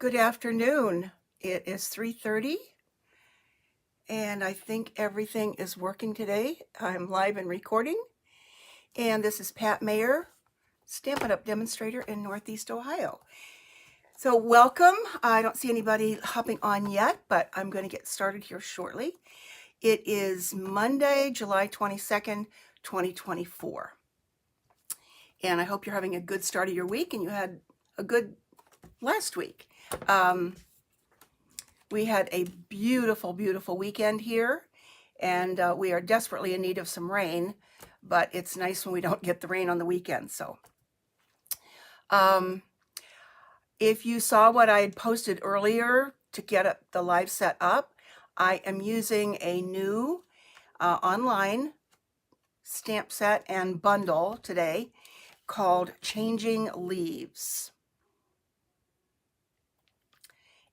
Good afternoon. It is 3:30 and I think everything is working today. I'm live and recording, and this is Pat Mayer, Stampin' Up! Demonstrator in Northeast Ohio. So welcome. I don't see anybody hopping on yet, but I'm going to get started here shortly. It is Monday, July 22nd, 2024. And I hope you're having a good start of your week and you had a good last week. We had a beautiful, beautiful weekend here, and we are desperately in need of some rain, but it's nice when we don't get the rain on the weekend. So if you saw what I had posted earlier to get the live set up, I am using a new online stamp set and bundle today called Changing Leaves.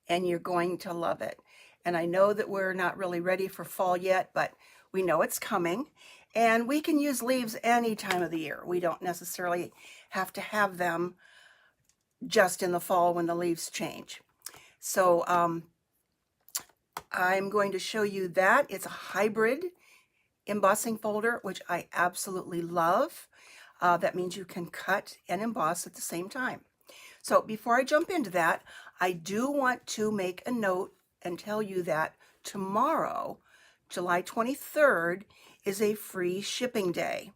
And you're going to love it. And I know that we're not really ready for fall yet, but we know it's coming. And we can use leaves any time of the year. We don't necessarily have to have them just in the fall when the leaves change. So I'm going to show you that. It's a hybrid embossing folder, which I absolutely love. That means you can cut and emboss at the same time. So before I jump into that, I do want to make a note and tell you that tomorrow, July 23rd, is a free shipping day.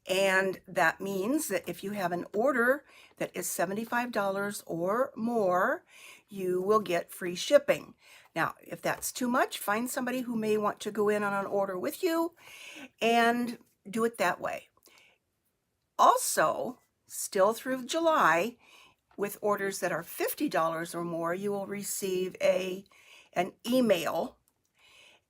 And that means that if you have an order that is $75 or more, you will get free shipping. Now, if that's too much, find somebody who may want to go in on an order with you and do it that way. Also, still through July, with orders that are $50 or more, you will receive an email,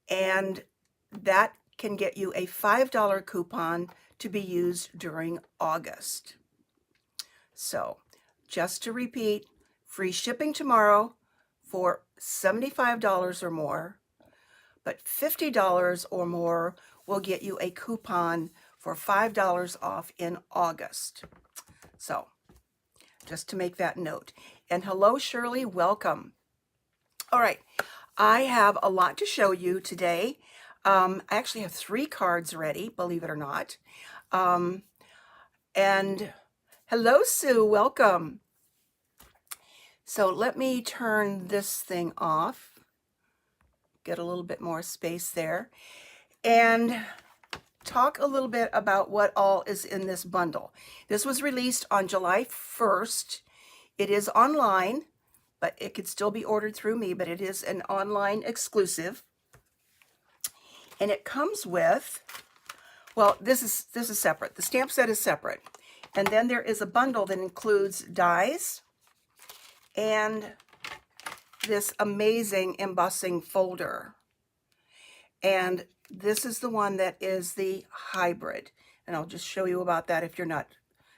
and that can get you a $5 coupon to be used during August. So, just to repeat, free shipping tomorrow for $75 or more, but $50 or more will get you a coupon for $5 off in August. So, just to make that note. And hello, Shirley, welcome. All right, I have a lot to show you today. I actually have 3 cards ready, believe it or not. And hello, Sue, welcome. So let me turn this thing off, get a little bit more space there, and talk a little bit about what all is in this bundle. This was released on July 1st. It is online, but it could still be ordered through me, but it is an online exclusive. And it comes with, well, this is separate. The stamp set is separate. And then there is a bundle that includes dies and this amazing embossing folder. And this is the one that is the hybrid. And I'll just show you about that if you're not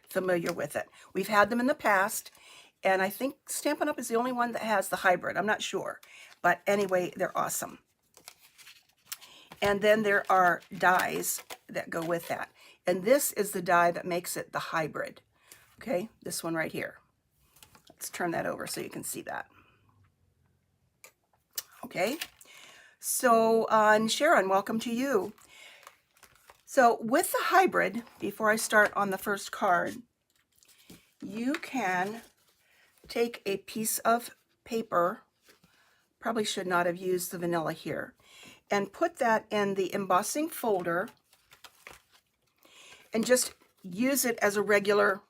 familiar with it. We've had them in the past, and I think Stampin' Up! Is the only one that has the hybrid. I'm not sure. But anyway, they're awesome. And then there are dies that go with that. And this is the die that makes it the hybrid. Okay, this one right here. Let's turn that over so you can see that. Okay. So, and Sharon, welcome to you. So with the hybrid, before I start on the first card, you can take a piece of paper, probably should not have used the vanilla here, and put that in the embossing folder and just use it as a regular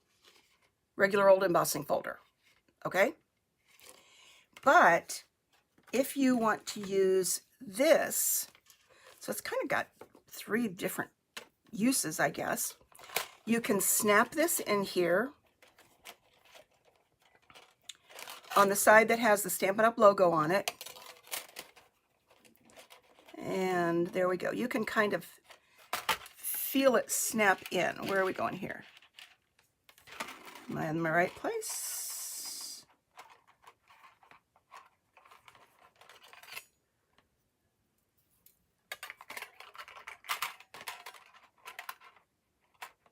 old embossing folder, okay? But if you want to use this, so it's kind of got 3 different uses, I guess. You can snap this in here on the side that has the Stampin' Up! Logo on it. And there we go. You can kind of feel it snap in. Where are we going here? Am I in my right place?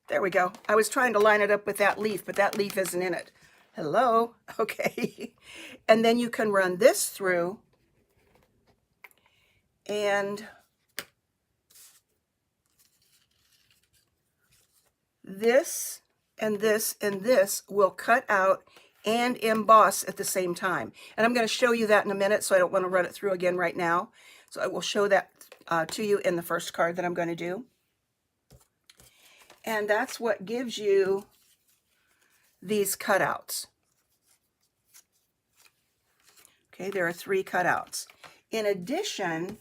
There we go. I was trying to line it up with that leaf, but that leaf isn't in it. Hello. Okay. And then you can run this through, and this and this and this will cut out and emboss at the same time. And I'm going to show you that in a minute, so I don't want to run it through again right now. So I will show that to you in the first card that I'm going to do. And that's what gives you these cutouts. Okay, there are 3 cutouts. In addition,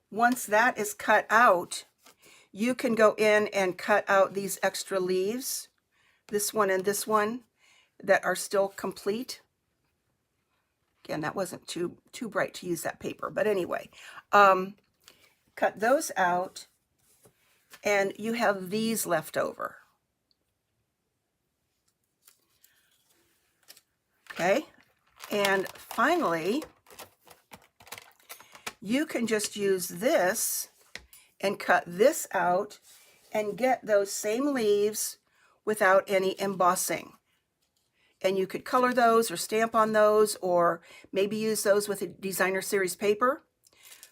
once that is cut out, you can go in and cut out these extra leaves, this one and this one, that are still complete. Again, that wasn't too bright to use that paper, but anyway, cut those out, and you have these left over. Okay, and finally, you can just use this and cut this out and get those same leaves without any embossing. And you could color those or stamp on those, or maybe use those with a designer series paper.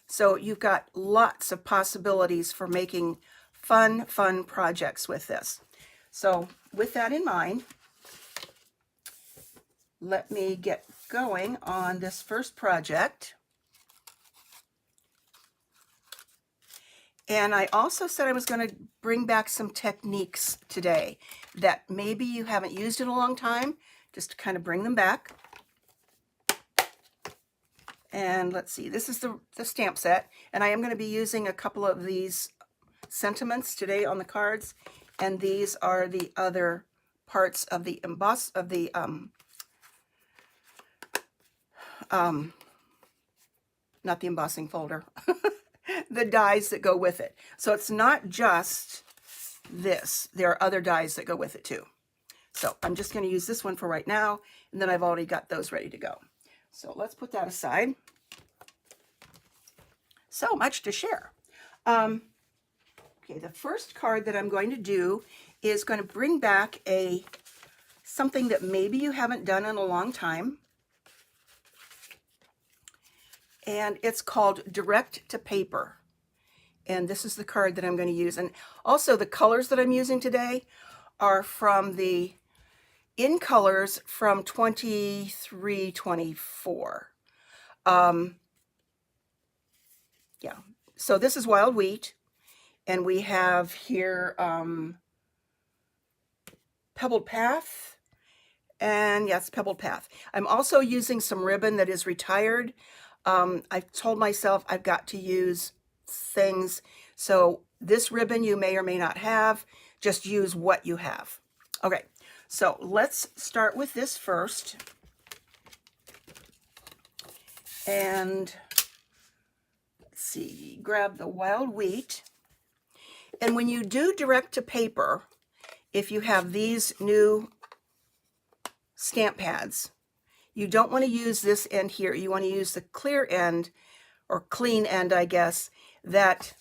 So you've got lots of possibilities for making fun projects with this. So with that in mind, let me get going on this first project. And I also said I was going to bring back some techniques today that maybe you haven't used in a long time, just to kind of bring them back. And let's see, this is the stamp set, and I am going to be using a couple of these sentiments today on the cards, and these are the other parts of the emboss of the not the embossing folder, the dies that go with it. So it's not just this, there are other dies that go with it too. So I'm just going to use this one for right now, and then I've already got those ready to go. So let's put that aside. So much to share. Okay, the first card that I'm going to do is going to bring back something that maybe you haven't done in a long time. And it's called Direct to Paper. And this is the card that I'm going to use. And also the colors that I'm using today are from the In Colors from 23-24. Yeah, so this is Wild Wheat. And we have here Pebbled Path. And yes, Pebbled Path. I'm also using some ribbon that is retired. I've told myself I've got to use things. So this ribbon you may or may not have. Just use what you have. Okay, so let's start with this first. And let's see, grab the Wild Wheat. And when you do direct to paper, if you have these new stamp pads, you don't want to use this end here. You want to use the clear end, or clean end, I guess, that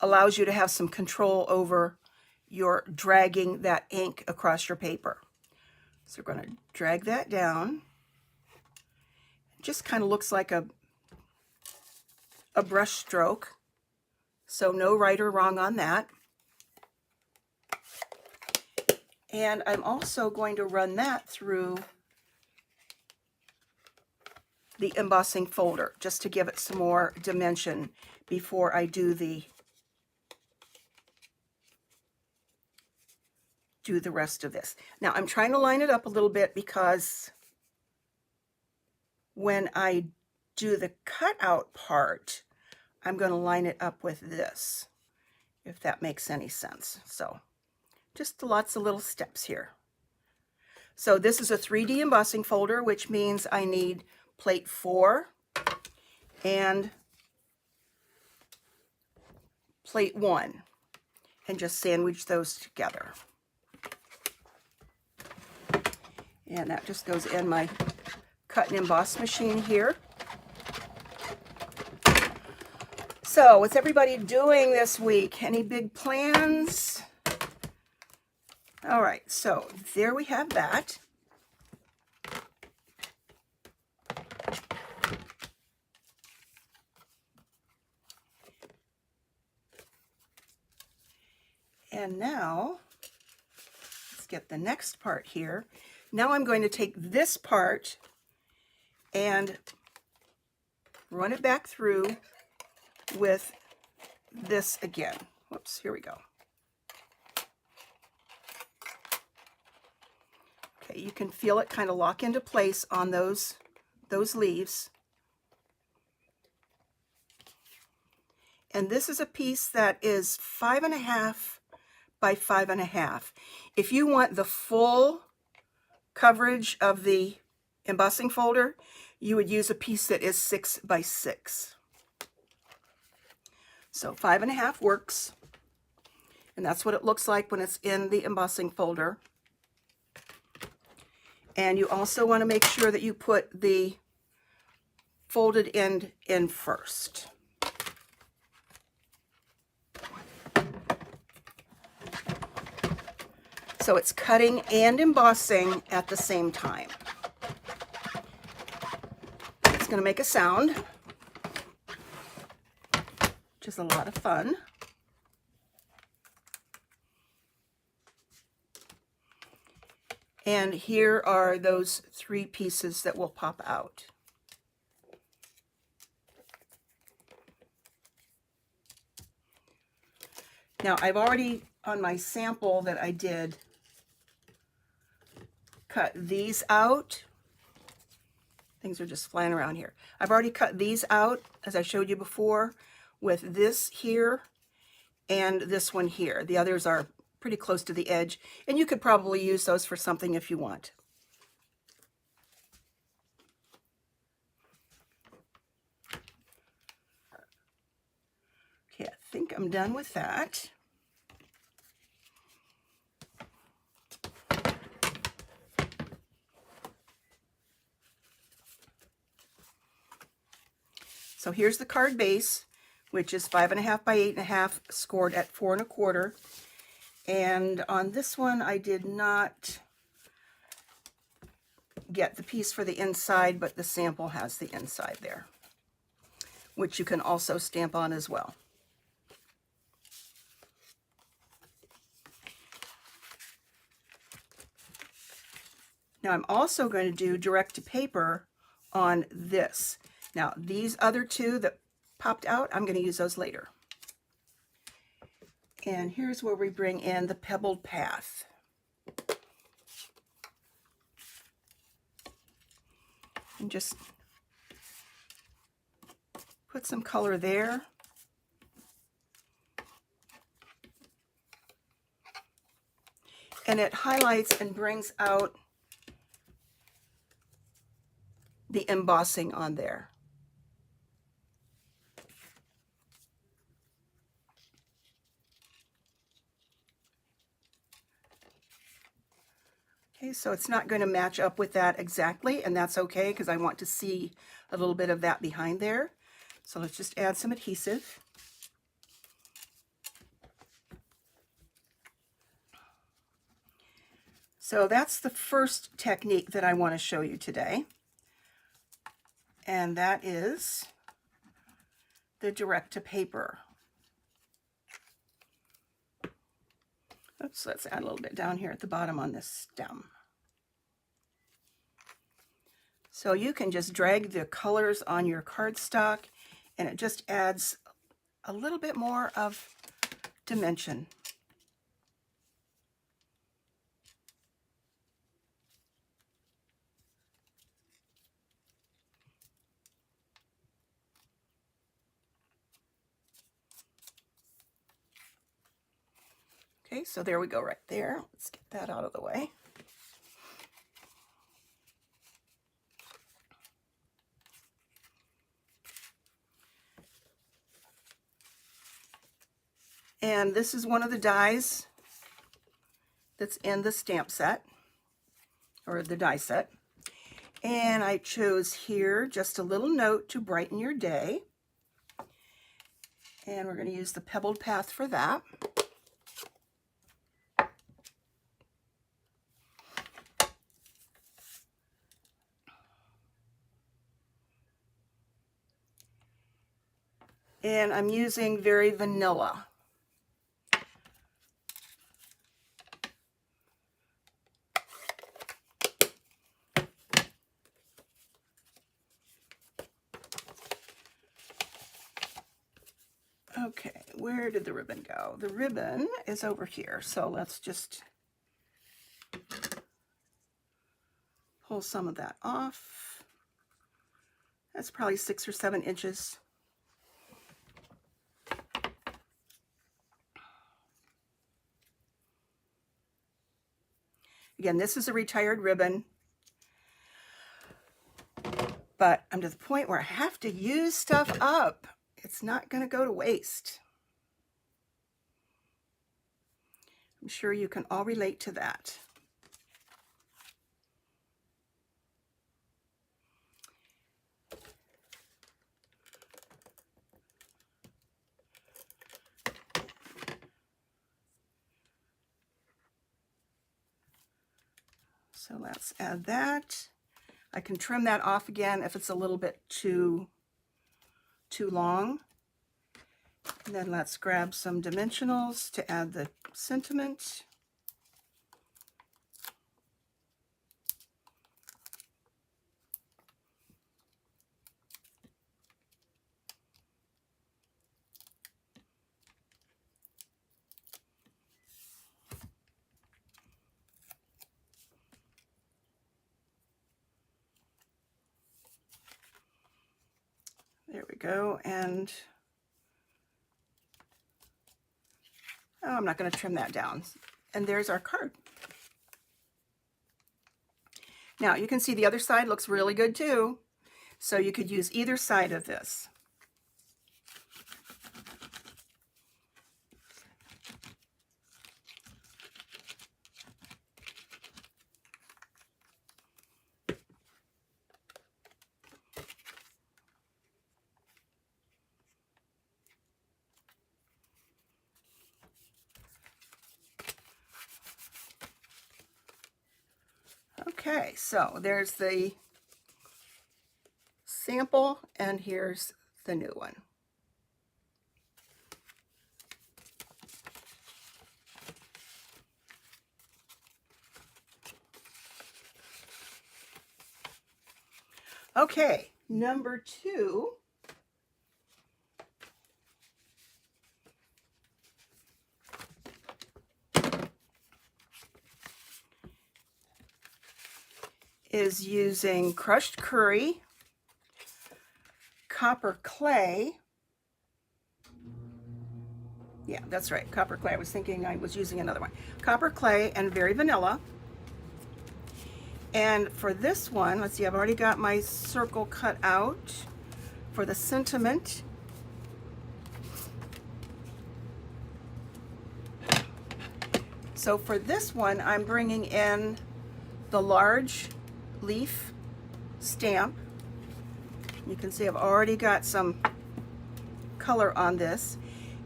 allows you to have some control over your dragging that ink across your paper. So we're going to drag that down. It just kind of looks like a brush stroke. So no right or wrong on that. And I'm also going to run that through the embossing folder, just to give it some more dimension before I do the rest of this. Now I'm trying to line it up a little bit, because when I do the cutout part, I'm going to line it up with this, if that makes any sense. So just lots of little steps here. So this is a 3D embossing folder, which means I need plate 4 and plate 1, and just sandwich those together. And that just goes in my cut and emboss machine here. So what's everybody doing this week? Any big plans? All right, so there we have that. And now, let's get the next part here. Now I'm going to take this part and run it back through with this again. Whoops, here we go. Okay, you can feel it kind of lock into place on those leaves. And this is a piece that is 5.5 by 5.5. If you want the full coverage of the embossing folder, you would use a piece that is 6 by 6. So 5.5 works, and that's what it looks like when it's in the embossing folder. And you also want to make sure that you put the folded end in first. So it's cutting and embossing at the same time. It's going to make a sound, which is a lot of fun. And here are those 3 pieces that will pop out. Now I've already, on my sample that I did, cut these out. Things are just flying around here. I've already cut these out, as I showed you before, with this here and this one here. The others are pretty close to the edge, and you could probably use those for something if you want. Okay, I think I'm done with that. So here's the card base, which is 5.5 by 8.5, scored at 4 1/4. And on this one, I did not get the piece for the inside, but the sample has the inside there, which you can also stamp on as well. Now I'm also going to do direct to paper on this. Now these other 2 that popped out, I'm going to use those later. And here's where we bring in the pebbled path. And just put some color there. And it highlights and brings out the embossing on there. Okay, so it's not going to match up with that exactly, and that's okay because I want to see a little bit of that behind there. So let's just add some adhesive. So that's the first technique that I want to show you today. And that is the direct to paper. Oops, let's add a little bit down here at the bottom on this stem. So you can just drag the colors on your cardstock, and it just adds a little bit more of dimension. Okay, so there we go right there. Let's get that out of the way. And this is one of the dies that's in the stamp set, or the die set. And I chose here just a little note to brighten your day. And we're going to use the pebbled path for that. And I'm using very vanilla. where did the ribbon go? The ribbon is over here. So let's just pull some of that off. That's probably 6 or 7 inches. Again, this is a retired ribbon, but I'm to the point where I have to use stuff up. It's not going to go to waste. I'm sure you can all relate to that. So let's add that. I can trim that off again if it's a little bit too long. And then let's grab some dimensionals to add the sentiment. There we go. And oh, I'm not going to trim that down. And there's our card. Now you can see the other side looks really good too. So you could use either side of this. Okay, so there's the sample and here's the new one. Okay, number 2 is using crushed curry, copper clay. Yeah, that's right, copper clay. I was thinking I was using another one. Copper clay and very vanilla. And for this one, let's see, I've already got my circle cut out for the sentiment. So for this one, I'm bringing in the large leaf stamp. You can see I've already got some color on this.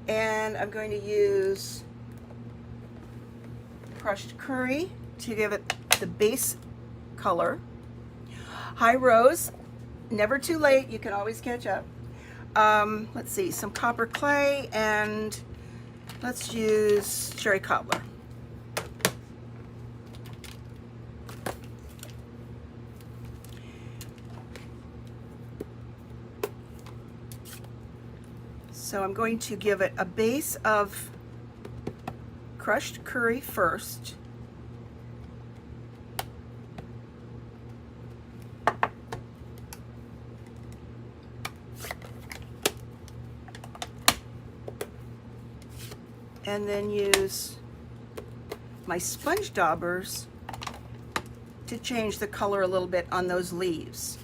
And I'm going to use crushed curry to give it the base color. High rose, never too late, you can always catch up. Let's see, some copper clay, and let's use cherry cobbler. So I'm going to give it a base of crushed curry first. And then use my sponge daubers to change the color a little bit on those leaves.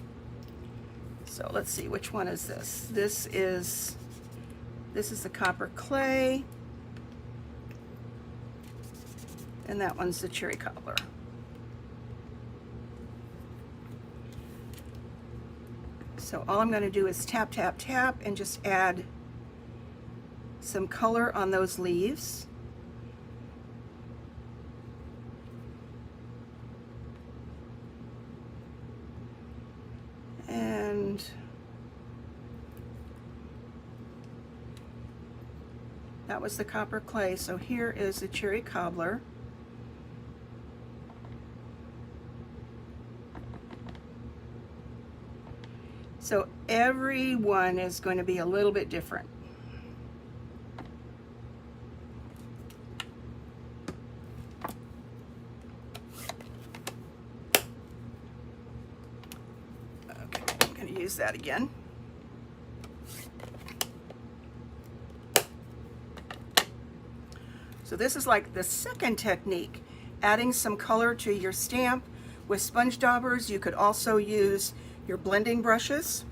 So let's see, which one is this? This is the copper clay, and that one's the cherry cobbler. So all I'm going to do is tap, tap, tap, and just add some color on those leaves. And that was the copper clay. So here is the cherry cobbler. So every one is going to be a little bit different. use that again. So this is like the second technique, adding some color to your stamp with sponge daubers. You could also use your blending brushes.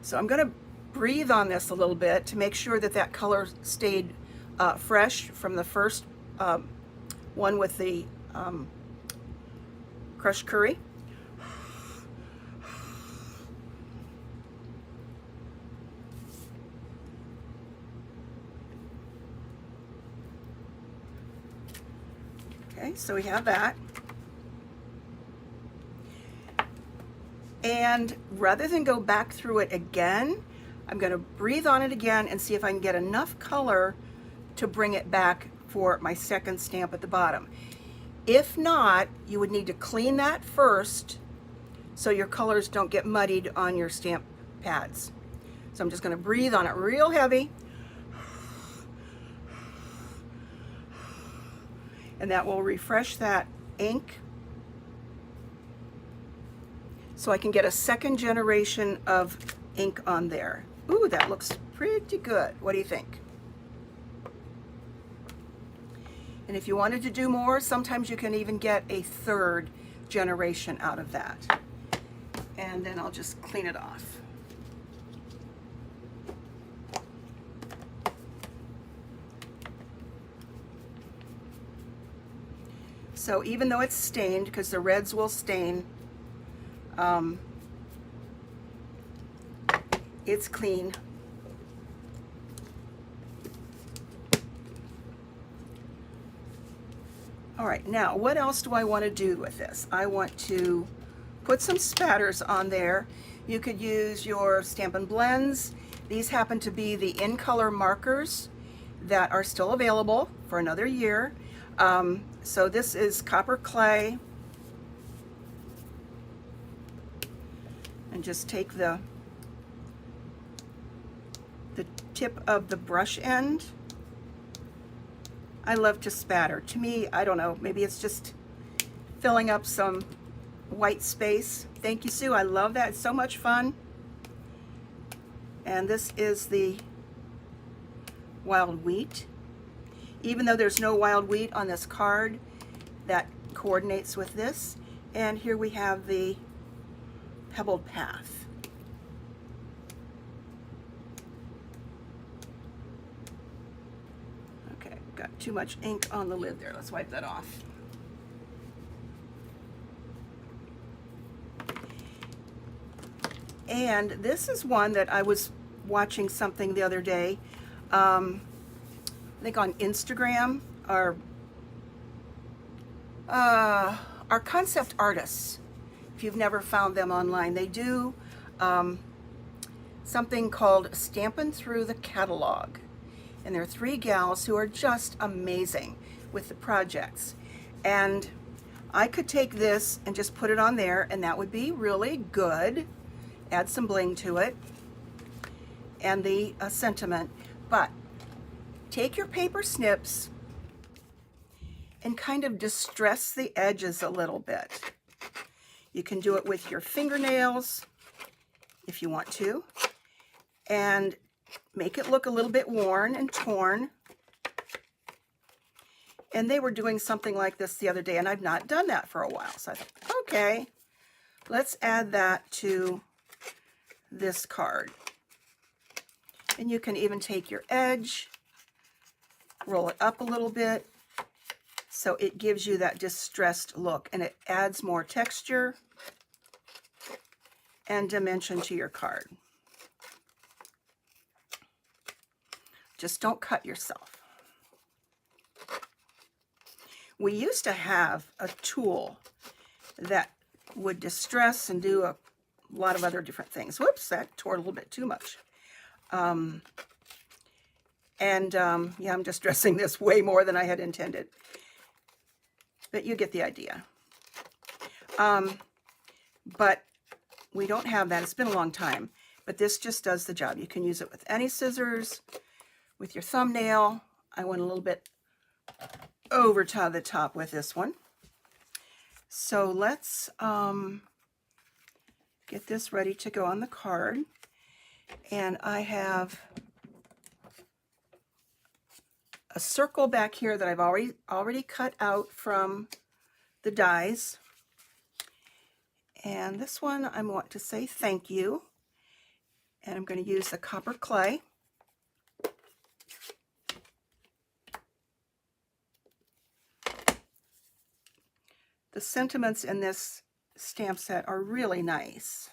So I'm going to breathe on this a little bit to make sure that that color stayed fresh from the first one with the crushed curry. Okay, so we have that. And rather than go back through it again, I'm going to breathe on it again and see if I can get enough color to bring it back for my second stamp at the bottom. If not, you would need to clean that first so your colors don't get muddied on your stamp pads. So I'm just going to breathe on it real heavy. And that will refresh that ink so I can get a second generation of ink on there. Ooh, that looks pretty good. What do you think? And if you wanted to do more, sometimes you can even get a third generation out of that. And then I'll just clean it off. So even though it's stained, because the reds will stain, it's clean. All right, now what else do I want to do with this? I want to put some spatters on there. You could use your Stampin' Blends. These happen to be the in color markers that are still available for another year. So this is copper clay. And just take the tip of the brush end. I love to spatter. To me, I don't know, maybe it's just filling up some white space. Thank you, Sue. I love that. It's so much fun. And this is the wild wheat. Even though there's no wild wheat on this card, that coordinates with this. And here we have the pebbled path. Okay, got too much ink on the lid there. Let's wipe that off. And this is one that I was watching something the other day. I think on Instagram, our concept artists, if you've never found them online, they do something called Stampin' Through the Catalog. And there are 3 gals who are just amazing with the projects. And I could take this and just put it on there, and that would be really good. Add some bling to it and the sentiment. But take your paper snips and kind of distress the edges a little bit. You can do it with your fingernails if you want to, and make it look a little bit worn and torn. And they were doing something like this the other day, and I've not done that for a while. So I thought, okay, let's add that to this card. And you can even take your edge, roll it up a little bit, so it gives you that distressed look, and it adds more texture and dimension to your card. Just don't cut yourself. We used to have a tool that would distress and do a lot of other different things. Whoops, that tore a little bit too much. Yeah, I'm distressing this way more than I had intended. But you get the idea. But we don't have that. It's been a long time. But this just does the job. You can use it with any scissors, with your thumbnail. I went a little bit over to the top with this one. So let's get this ready to go on the card. And I have a circle back here that I've already cut out from the dies. And this one I want to say thank you. And I'm going to use the copper clay. The sentiments in this stamp set are really nice.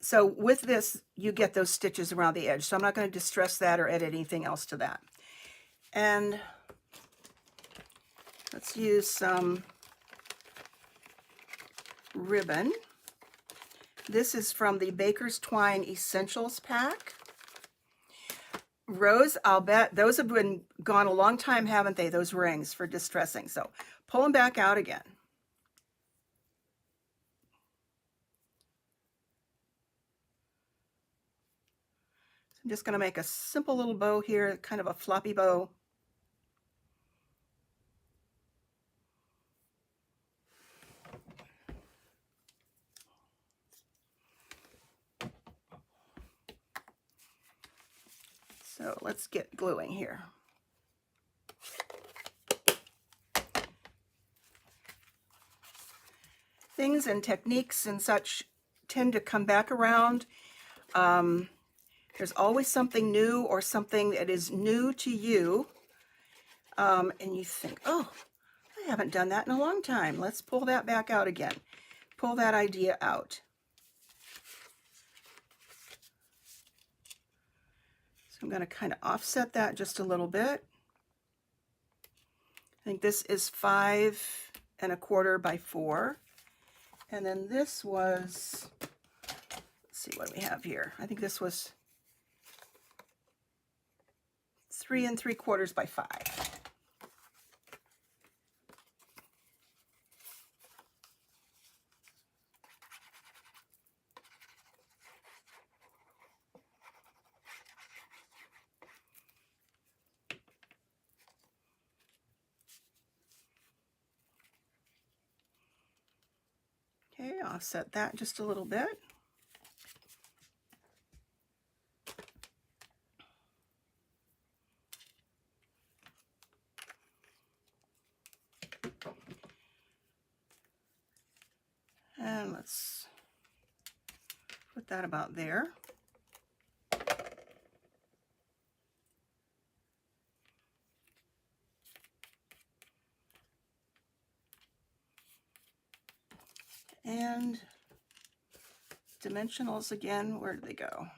So with this, you get those stitches around the edge. So I'm not going to distress that or add anything else to that. And let's use some ribbon. This is from the Baker's Twine Essentials pack. Rose, I'll bet those have been gone a long time, haven't they? Those rings for distressing. So pull them back out again. I'm just going to make a simple little bow here, kind of a floppy bow. So let's get gluing here. Things and techniques and such tend to come back around. There's always something new or something that is new to you. And you think, oh, I haven't done that in a long time. Let's pull that back out again. Pull that idea out. So I'm going to kind of offset that just a little bit. I think this is 5 1/4 by 4. And then this was, let's see what we have here. I think this was 3 3/4 by 5. Okay, offset that just a little bit. And let's put that about there. And dimensionals again, where did they go?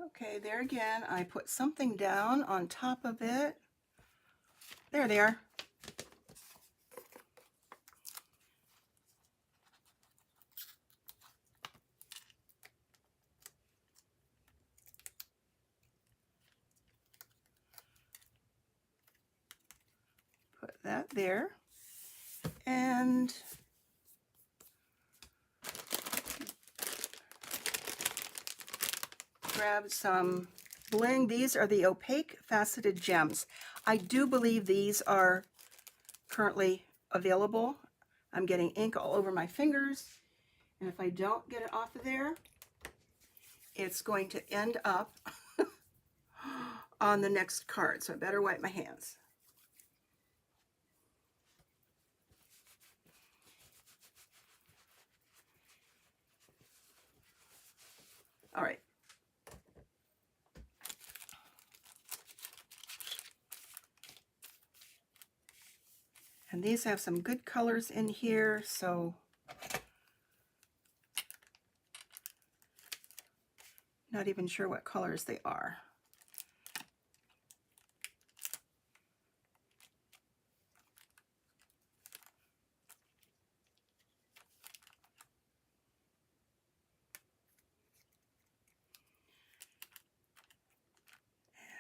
Okay, there again, I put something down on top of it. There they are. Put that there. And grab some bling. These are the opaque faceted gems. I do believe these are currently available. I'm getting ink all over my fingers, and if I don't get it off of there, it's going to end up on the next card, so I better wipe my hands. All right. And these have some good colors in here, so not even sure what colors they are.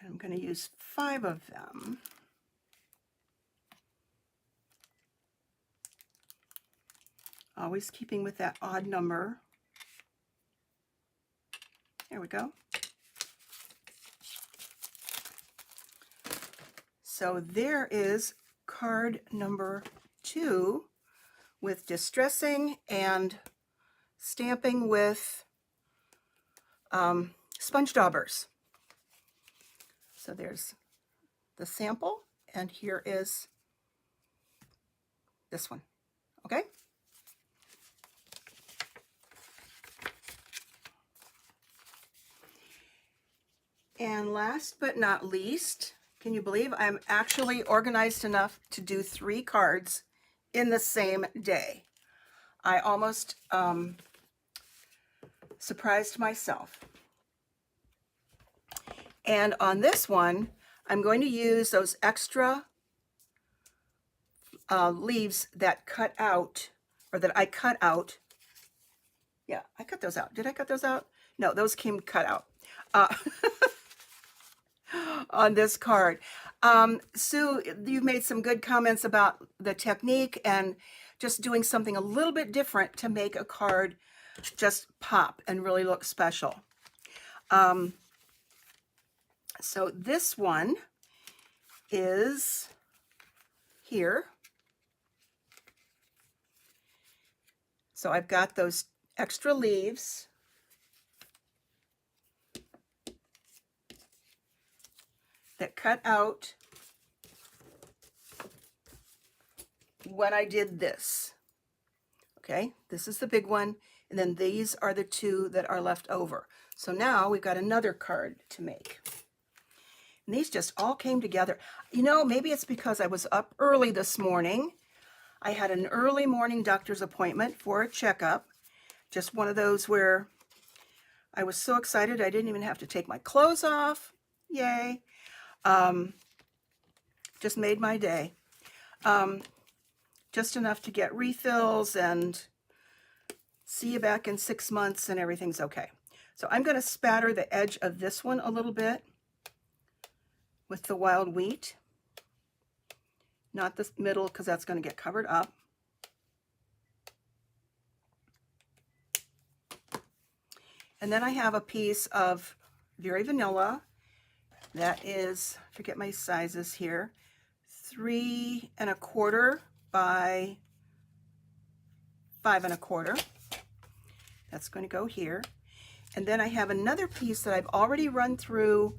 And I'm going to use 5 of them. Always keeping with that odd number. There we go. So there is card number 2 with distressing and stamping with sponge daubers. So there's the sample, and here is this one. Okay. And last but not least, can you believe I'm actually organized enough to do 3 cards in the same day? I almost surprised myself. And on this one, I'm going to use those extra leaves that cut out, or that I cut out. Yeah, I cut those out. Did I cut those out? No, those came cut out on this card. Sue, you've made some good comments about the technique and just doing something a little bit different to make a card just pop and really look special. So this one is here. So I've got those extra leaves. That cut out when I did this. Okay, this is the big one, and then these are the 2 that are left over. So now we've got another card to make. And these just all came together. You know, maybe it's because I was up early this morning. I had an early morning doctor's appointment for a checkup. Just one of those where I was so excited I didn't even have to take my clothes off. Yay. Just made my day. Just enough to get refills and see you back in 6 months and everything's okay. So I'm going to spatter the edge of this one a little bit with the wild wheat. Not the middle, because that's going to get covered up. And then I have a piece of Very Vanilla that is, I forget my sizes here, 3 1/4 by 5 1/4. That's going to go here. And then I have another piece that I've already run through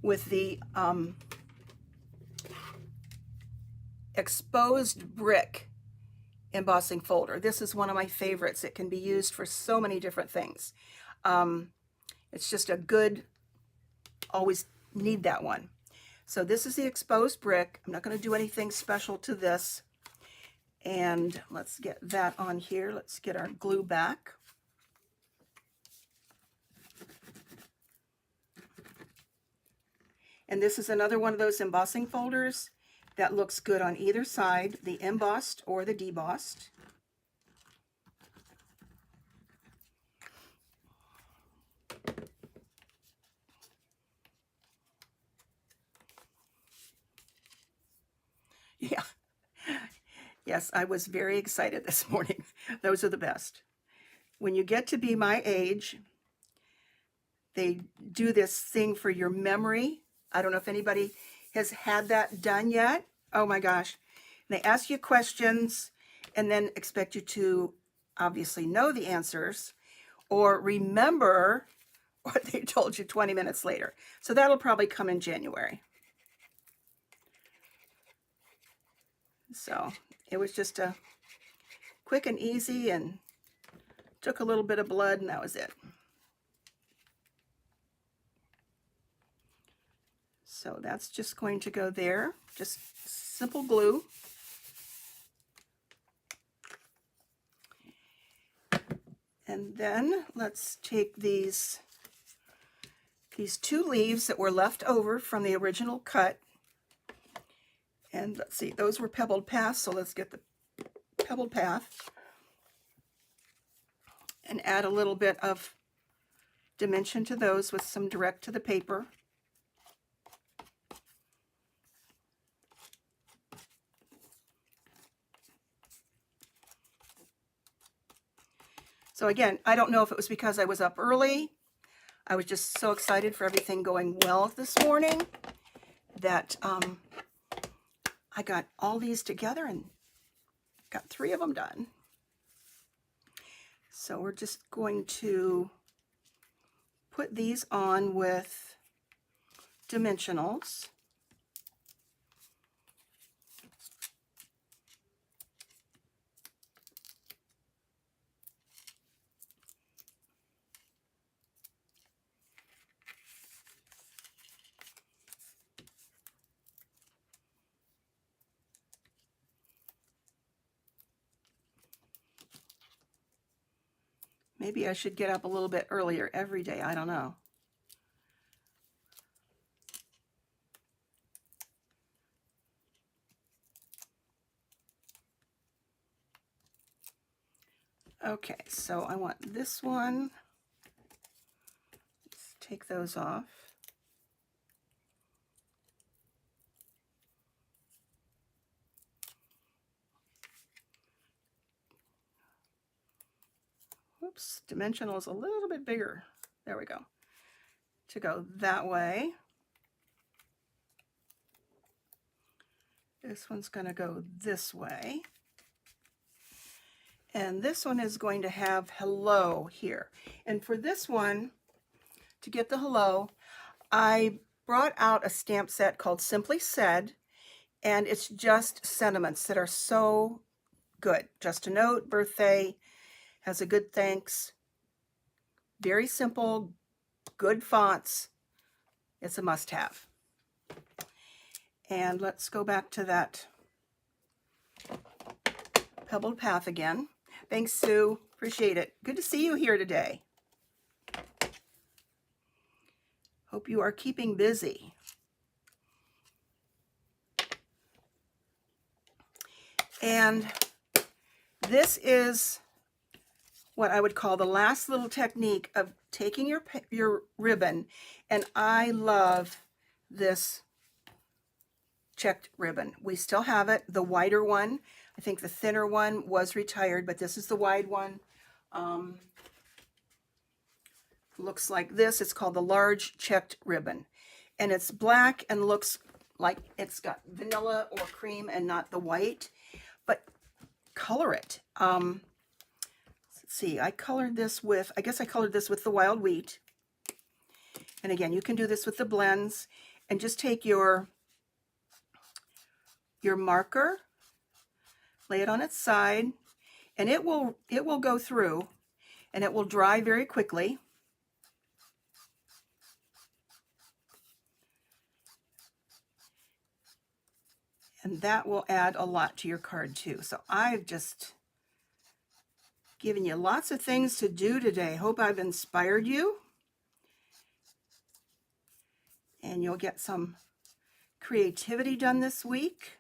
with the exposed brick embossing folder. This is one of my favorites. It can be used for so many different things. It's just a good, always need that one. So this is the exposed brick. I'm not going to do anything special to this. And let's get that on here. Let's get our glue back. And this is another one of those embossing folders that looks good on either side, the embossed or the debossed. Yeah. Yes, I was very excited this morning. Those are the best. When you get to be my age, they do this thing for your memory. I don't know if anybody has had that done yet. Oh my gosh. And they ask you questions and then expect you to obviously know the answers or remember what they told you 20 minutes later. So that'll probably come in January. So it was just a quick and easy and took a little bit of blood and that was it. So that's just going to go there, just simple glue. And then let's take these 2 leaves that were left over from the original cut. And let's see, those were pebbled paths, so let's get the pebbled path and add a little bit of dimension to those with some direct to the paper. So again, I don't know if it was because I was up early. I was just so excited for everything going well this morning that I got all these together and got 3 of them done. So we're just going to put these on with dimensionals. Maybe I should get up a little bit earlier every day. I don't know. Okay, so I want this one. Let's take those off. Oops, dimensional is a little bit bigger. There we go. To go that way. This one's going to go this way. And this one is going to have hello here. And for this one, to get the hello, I brought out a stamp set called Simply Said, and it's just sentiments that are so good. Just a note, birthday, has a good thanks. Very simple, good fonts. It's a must-have. And let's go back to that pebbled path again. Thanks, Sue. Appreciate it. Good to see you here today. Hope you are keeping busy. And this is what I would call the last little technique of taking your ribbon, and I love this checked ribbon. We still have it, the wider one. I think the thinner one was retired, but this is the wide one. Looks like this. It's called the large checked ribbon, and it's black and looks like it's got vanilla or cream and not the white, but color it. Let's see, I colored this with, I guess I colored this with the wild wheat. And again, you can do this with the blends, and just take your marker, lay it on its side, and it will go through, and it will dry very quickly. And that will add a lot to your card too. So I've just given you lots of things to do today. Hope I've inspired you. And you'll get some creativity done this week.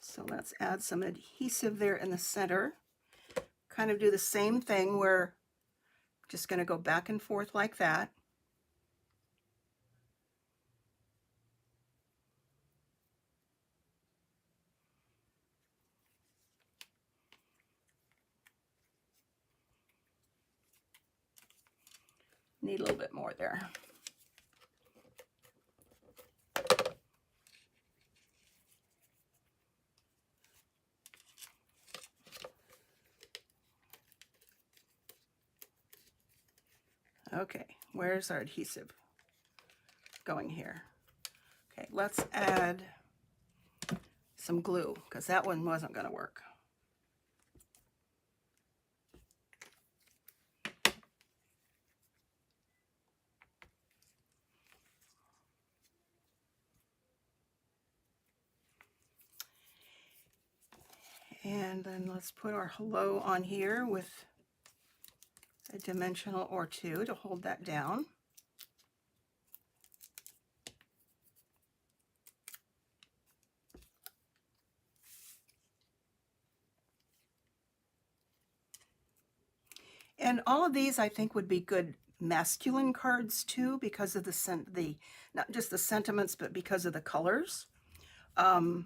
So let's add some adhesive there in the center. Kind of do the same thing where I'm just going to go back and forth like that. Need a little bit more there. Okay, where's our adhesive going here? Okay, let's add some glue because that one wasn't going to work. And then let's put our hello on here with a dimensional or two to hold that down. And all of these I think would be good masculine cards too, because of the not just the sentiments, but because of the colors. If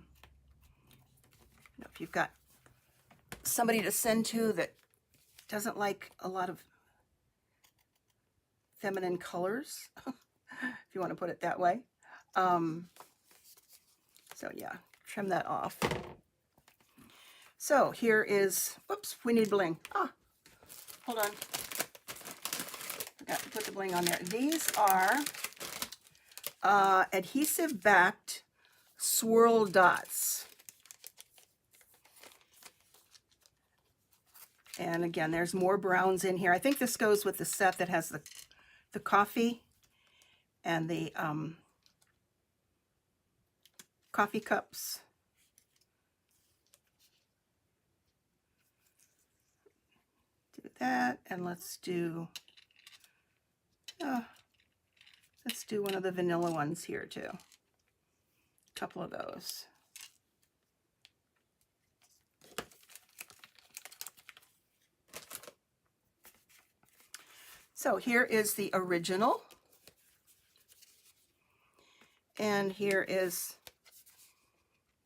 you've got somebody to send to that doesn't like a lot of feminine colors, if you want to put it that way. So yeah, trim that off. So here is, oops, we need bling. Hold on. Forgot to put the bling on there. These are adhesive backed swirl dots. And again, there's more browns in here. I think this goes with the set that has the coffee and the coffee cups. Do that, and let's do one of the vanilla ones here too. A couple of those. So here is the original, and here is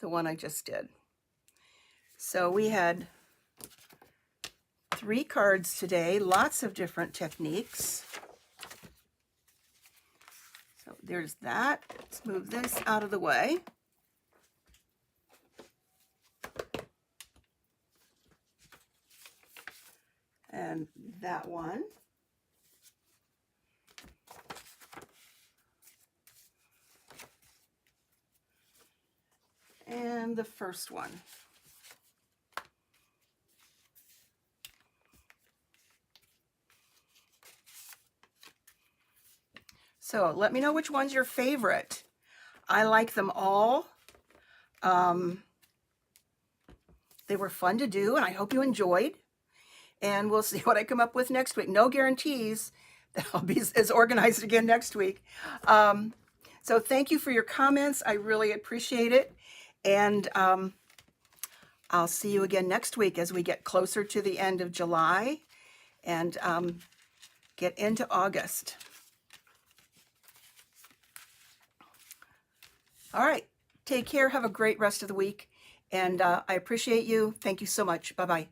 the one I just did. So we had 3 cards today, lots of different techniques. So there's that. Let's move this out of the way. And that one. And the first one. So let me know which one's your favorite. I like them all. They were fun to do, and I hope you enjoyed. And we'll see what I come up with next week. No guarantees that I'll be as organized again next week. So thank you for your comments. I really appreciate it. And I'll see you again next week as we get closer to the end of July and get into August. All right. Take care. Have a great rest of the week. And I appreciate you. Thank you so much. Bye-bye.